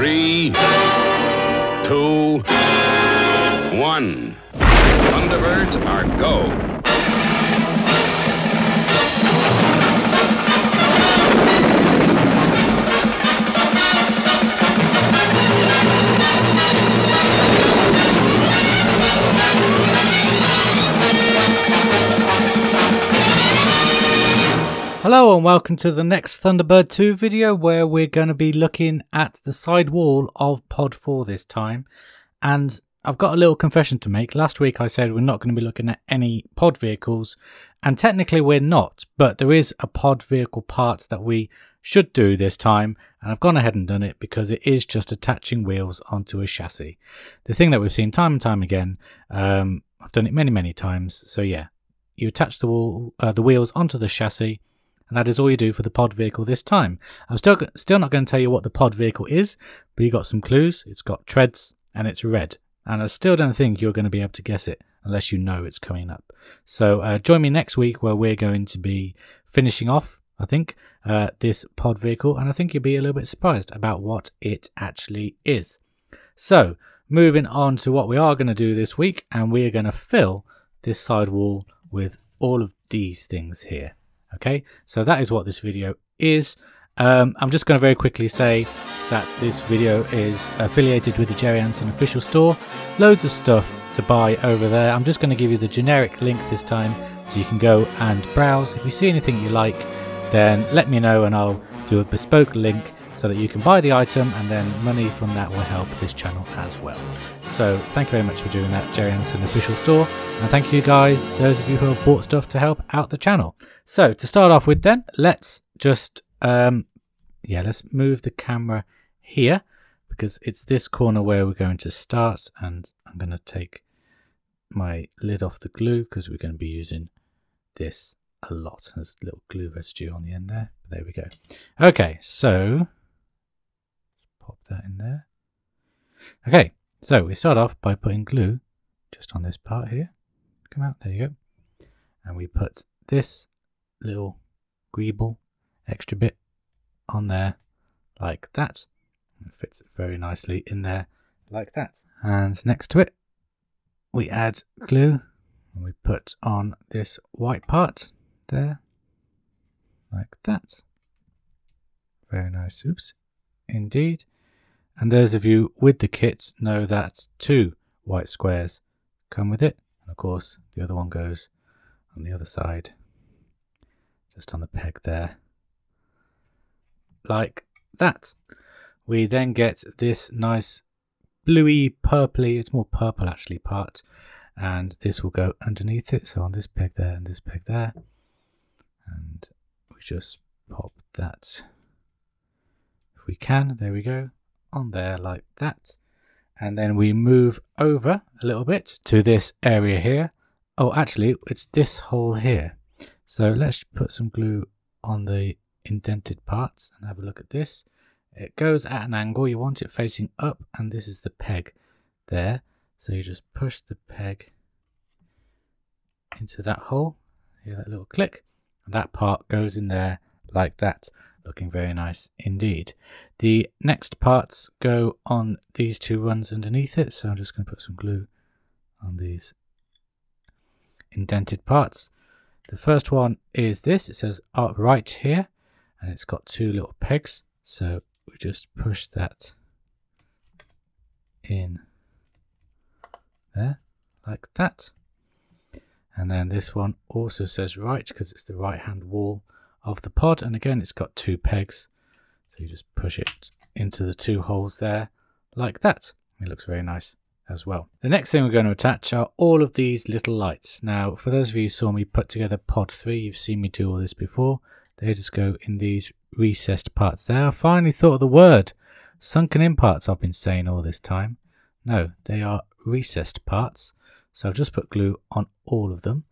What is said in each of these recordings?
3, 2, 1. Thunderbirds are go. Hello and welcome to the next Thunderbird 2 video, where we're going to be looking at the side wall of Pod 4 this time. And I've got a little confession to make. Last week I said we're not going to be looking at any pod vehicles, and technically we're not, but there is a pod vehicle part that we should do this time, and I've gone ahead and done it because it is just attaching wheels onto a chassis. The thing that we've seen time and time again. I've done it many times. So yeah, you attach the wheels onto the chassis, and that is all you do for the pod vehicle this time. I'm still not going to tell you what the pod vehicle is, but you got some clues. It's got treads and it's red. And I still don't think you're going to be able to guess it unless you know it's coming up. So join me next week where we're going to be finishing off, I think, this pod vehicle. And I think you'll be a little bit surprised about what it actually is. So moving on to what we are going to do this week. And we're going to fill this side wall with all of these things here. Okay, so that is what this video is. I'm just going to very quickly say that this video is affiliated with the Jerry Anson official store. Loads of stuff to buy over there. I'm just going to give you the generic link this time so you can go and browse. If you see anything you like, then let me know and I'll do a bespoke link so that you can buy the item, and then money from that will help this channel as well. So thank you very much for doing that, Jerry Anson official store, and thank you guys, those of you who have bought stuff to help out the channel. So to start off with then, let's just let's move the camera here, because it's this corner where we're going to start, and I'm going to take my lid off the glue because we're going to be using this a lot. There's a little glue residue on the end there. There we go. Okay, so pop that in there. Okay, so we start off by putting glue just on this part here. Come out, there you go. And we put this little greeble extra bit on there like that. It fits very nicely in there like that. And next to it we add glue and we put on this white part there like that. Very nice. Oops, indeed. And those of you with the kit know that 2 white squares come with it, and of course the other one goes on the other side, just on the peg there like that. We then get this nice bluey purpley, it's more purple actually, part, and this will go underneath it, so on this peg there and this peg there, and we just pop that, if we can, there we go, on there like that. And then we move over a little bit to this area here. Oh, actually it's this hole here. So let's put some glue on the indented parts and have a look at this. It goes at an angle, you want it facing up, and this is the peg there. So you just push the peg into that hole, hear that little click, and that part goes in there like that, looking very nice indeed. The next parts go on these 2 runs underneath it, so I'm just going to put some glue on these indented parts. The first one is this, it says right here, and it's got 2 little pegs, so we just push that in there like that. And then this one also says right because it's the right hand wall of the pod, and again it's got 2 pegs, so you just push it into the 2 holes there like that. It looks very nice as well. The next thing we're going to attach are all of these little lights. Now for those of you who saw me put together pod 3, you've seen me do all this before. They just go in these recessed parts there. I finally thought of the word. Sunken in parts I've been saying all this time. No, they are recessed parts. So I've just put glue on all of them.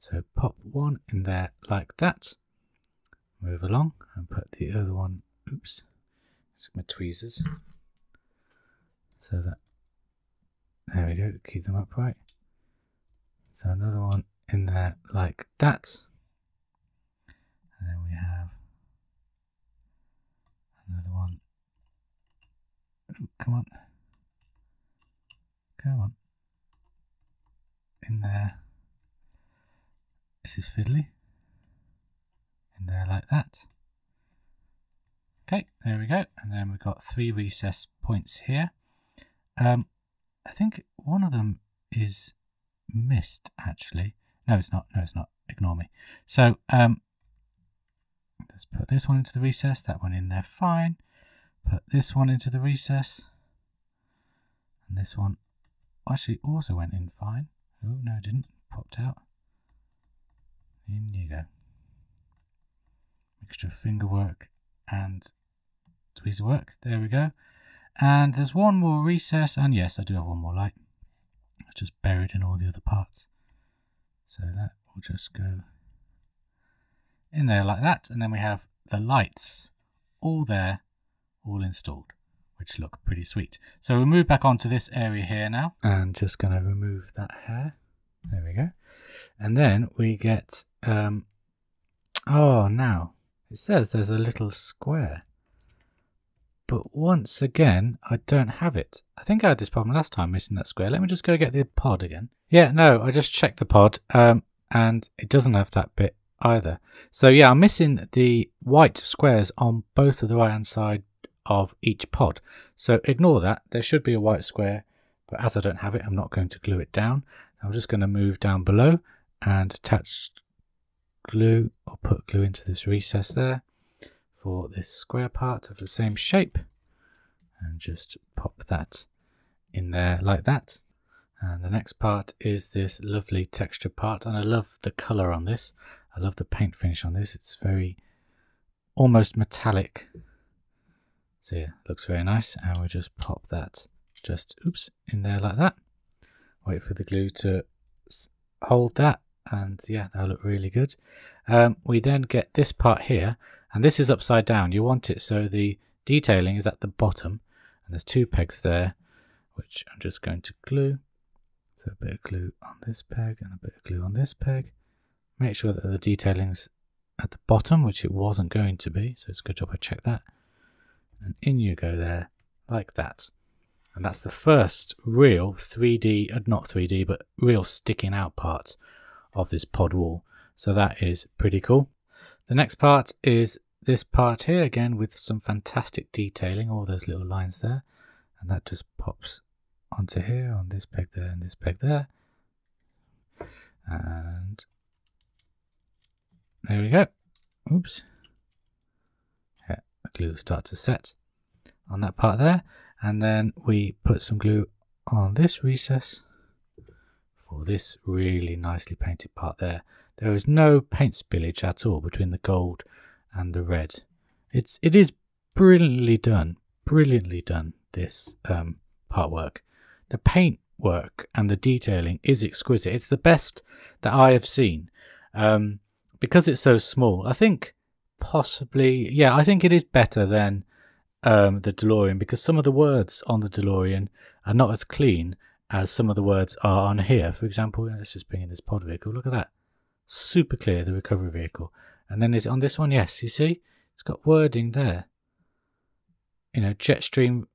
So pop one in there like that. Move along and put the other one, oops, it's my tweezers. So that, there we go, keep them upright. So another one in there like that. And then we have another one Come on. Come on. In there. This is fiddly. In there like that. Okay, there we go. And then we've got 3 recess points here. I think one of them is missed, actually. No, it's not. No, it's not. Ignore me. So, let's put this one into the recess. That one in there, fine. Put this one into the recess. And this one actually also went in fine. Oh, no, it didn't. Popped out. In you go. Mixture of finger work and tweezer work. There we go. And there's one more recess. And yes, I do have one more light. It's just buried in all the other parts. So that will just go in there like that. And then we have the lights all there, all installed, which look pretty sweet. So we'll move back onto this area here now. And just going to remove that hair. There we go. And then we get, oh, now it says there's a little square. But once again, I don't have it. I think I had this problem last time, missing that square. Let me just go get the pod again. Yeah, no, I just checked the pod, and it doesn't have that bit either. So yeah, I'm missing the white squares on both of the right-hand side of each pod. So ignore that. There should be a white square, but as I don't have it, I'm not going to glue it down. I'm just going to move down below and attach glue, or put glue into this recess there for this square part of the same shape, and just pop that in there like that. And the next part is this lovely texture part, and I love the colour on this. I love the paint finish on this. It's very almost metallic. So yeah, looks very nice. And we'll just pop that just in there like that. Wait for the glue to hold that, and yeah, that'll look really good. We then get this part here, and this is upside down. You want it so the detailing is at the bottom, and there's 2 pegs there, which I'm just going to glue. So a bit of glue on this peg and a bit of glue on this peg. Make sure that the detailing's at the bottom, which it wasn't going to be, so it's a good job I checked that. And in you go there, like that. And that's the first real 3D, not 3D, but real sticking out part of this pod wall. So that is pretty cool. The next part is this part here, again with some fantastic detailing, all those little lines there. And that just pops onto here, on this peg there and this peg there. And there we go. Oops. Yeah, the glue will start to set on that part there. And then we put some glue on this recess for this really nicely painted part there. There is no paint spillage at all between the gold and the red. It is brilliantly done, this part work. The paint work and the detailing is exquisite. It's the best that I have seen. Because it's so small, I think possibly, yeah, I think it is better than the DeLorean, because some of the words on the DeLorean are not as clean as some of the words are on here. For example, let's just bring in this pod vehicle. Look at that. Super clear, the recovery vehicle. And then is it on this one? Yes, you see? It's got wording there. You know, jet stream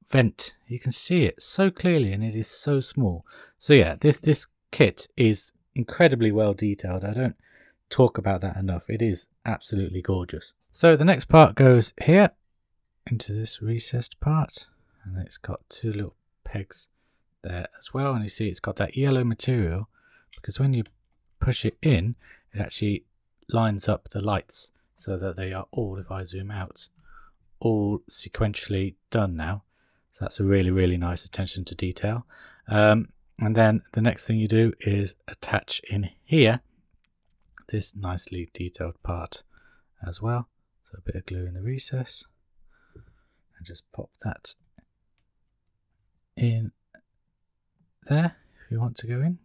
vent. You can see it so clearly, and it is so small. So yeah, this kit is incredibly well detailed. I don't talk about that enough. It is absolutely gorgeous. So the next part goes here into this recessed part, and it's got 2 little pegs there as well. And you see it's got that yellow material, because when you push it in, it actually lines up the lights so that they are all, if I zoom out, all sequentially done now. So that's a really nice attention to detail. And then the next thing you do is attach in here this nicely detailed part as well. So a bit of glue in the recess, and just pop that in there if you want to go in.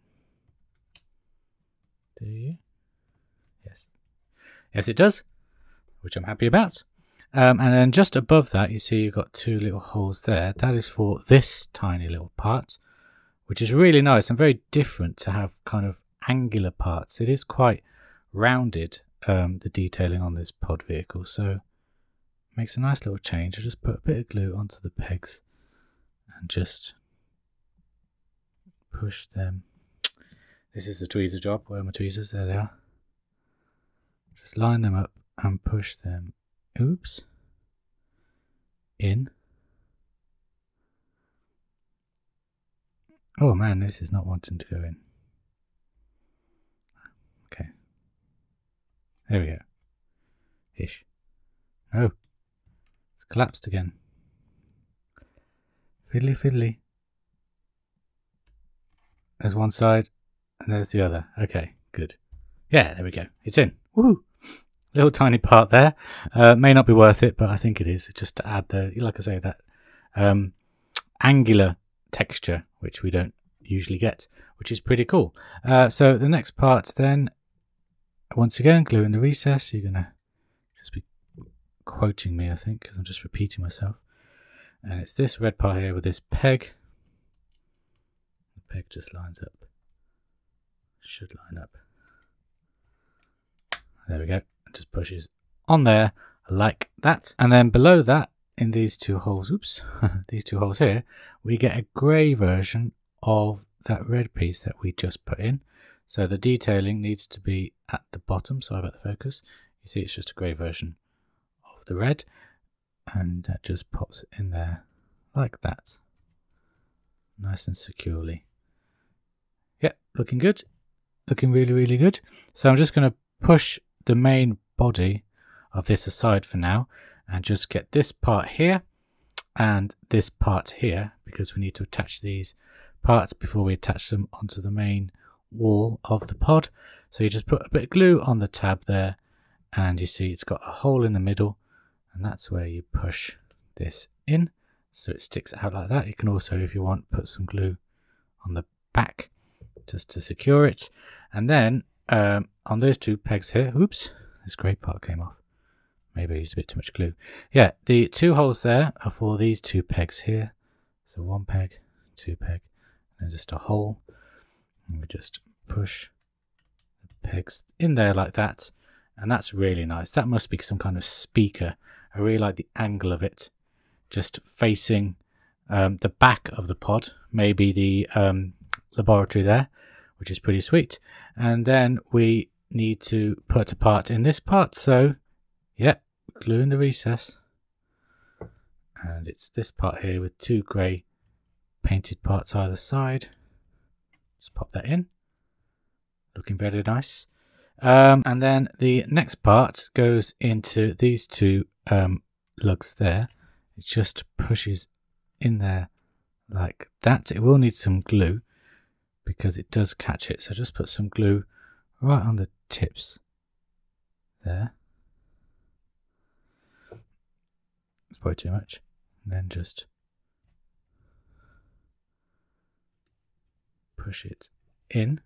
Do you? Yes. Yes, it does, which I'm happy about. And then just above that, you see you've got 2 little holes there. That is for this tiny little part, which is really nice and very different to have kind of angular parts. It is quite rounded, the detailing on this pod vehicle. So makes a nice little change. I just put a bit of glue onto the pegs and just push them. This is the tweezer job. Where are my tweezers? There they are. Just line them up and push them. Oops. In. Oh man, this is not wanting to go in. Okay. There we go. Ish. Oh. It's collapsed again. Fiddly fiddly. There's one side and there's the other. Okay, good. Yeah, there we go. It's in. Woohoo! Little tiny part there. May not be worth it, but I think it is. Just to add the, like I say, that angular texture, which we don't usually get, which is pretty cool. So the next part then, once again, glue in the recess. You're going to just be quoting me, I think, because I'm just repeating myself. And it's this red part here with this peg. The peg just lines up. Should line up. There we go. Just pushes on there like that. And then below that, in these two holes, oops, these two holes here, we get a grey version of that red piece that we just put in. So the detailing needs to be at the bottom. Sorry about the focus. You see it's just a grey version of the red. And that just pops in there like that. Nice and securely. Yeah, looking good. Looking really, really good. So I'm just going to push the main body of this aside for now and just get this part here and this part here, because we need to attach these parts before we attach them onto the main wall of the pod. So you just put a bit of glue on the tab there and you see it's got a hole in the middle, and that's where you push this in so it sticks out like that. You can also, if you want, put some glue on the back just to secure it. And then on those two pegs here, oops, this grey part came off. Maybe I used a bit too much glue. Yeah, the two holes there are for these two pegs here. So one peg, two peg, and then just a hole. And we just push the pegs in there like that. And that's really nice. That must be some kind of speaker. I really like the angle of it. Just facing the back of the pod. Maybe the laboratory there, which is pretty sweet. And then we need to put a part in this part. So, yeah, glue in the recess. And it's this part here with two grey painted parts either side. Just pop that in. Looking very nice. And then the next part goes into these two lugs there. It just pushes in there like that. It will need some glue because it does catch it. So just put some glue right on the tips there. It's probably too much. And then just push it in.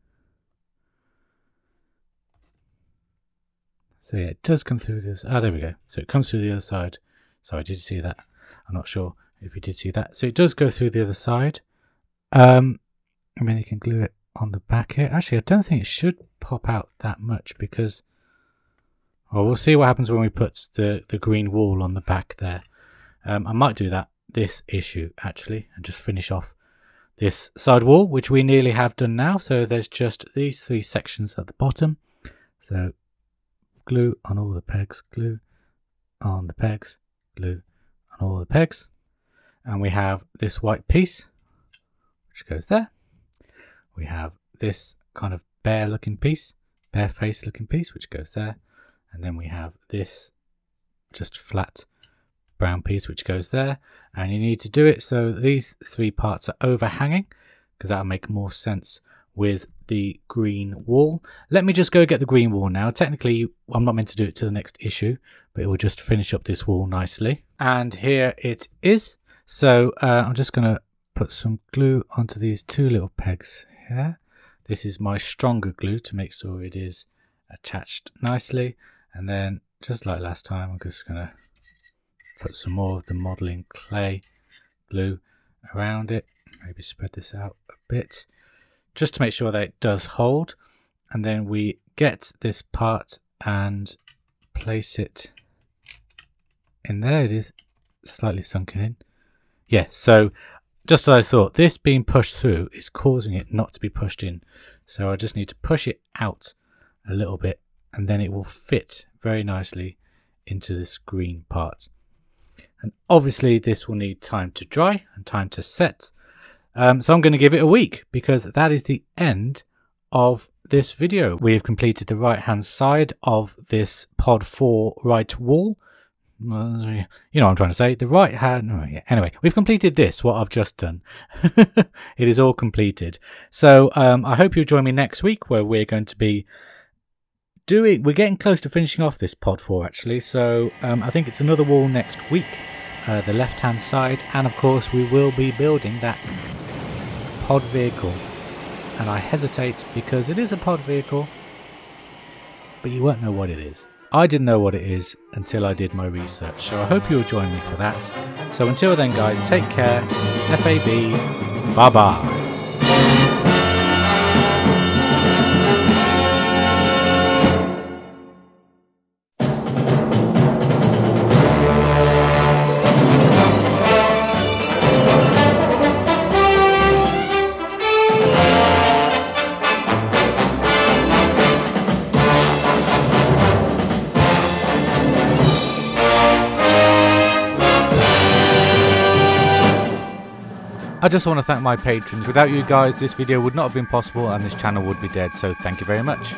So yeah, it does come through this. Ah, there we go. So it comes through the other side. Sorry, did you see that? I'm not sure if you did see that. So it does go through the other side. I mean, you can glue it on the back here. Actually, I don't think it should pop out that much because, well, we'll see what happens when we put the green wall on the back there. I might do that this issue actually and just finish off this side wall, which we nearly have done now. So there's just these three sections at the bottom. So glue on all the pegs, glue on the pegs, glue on all the pegs. And we have this white piece, which goes there. We have this kind of bare looking piece, bare face looking piece, which goes there. And then we have this just flat brown piece, which goes there. And you need to do it so these three parts are overhanging, because that'll make more sense with the green wall. Let me just go get the green wall now. Technically, I'm not meant to do it to the next issue, but it will just finish up this wall nicely. And here it is. So I'm just going to put some glue onto these two little pegs here. This is my stronger glue to make sure it is attached nicely. And then, just like last time, I'm just going to put some more of the modeling clay glue around it. Maybe spread this out a bit, just to make sure that it does hold. And then we get this part and place it in there. It is slightly sunken in. Yeah, so just as I thought, this being pushed through is causing it not to be pushed in. So I just need to push it out a little bit, and then it will fit very nicely into this green part. And obviously this will need time to dry and time to set. So I'm going to give it a week, because that is the end of this video. We have completed the right hand side of this pod 4 right wall. You know what I'm trying to say. The right hand. Oh yeah. Anyway, we've completed this, what I've just done. It is all completed. So I hope you'll join me next week, where we're going to be we're getting close to finishing off this pod 4 actually. So I think it's another wall next week, the left hand side, and of course we will be building that pod vehicle. And I hesitate because it is a pod vehicle, but you won't know what it is. I didn't know what it is until I did my research, so I hope you'll join me for that. So until then guys, take care, FAB, bye bye. I just want to thank my patrons. Without you guys, this video would not have been possible and this channel would be dead, so thank you very much.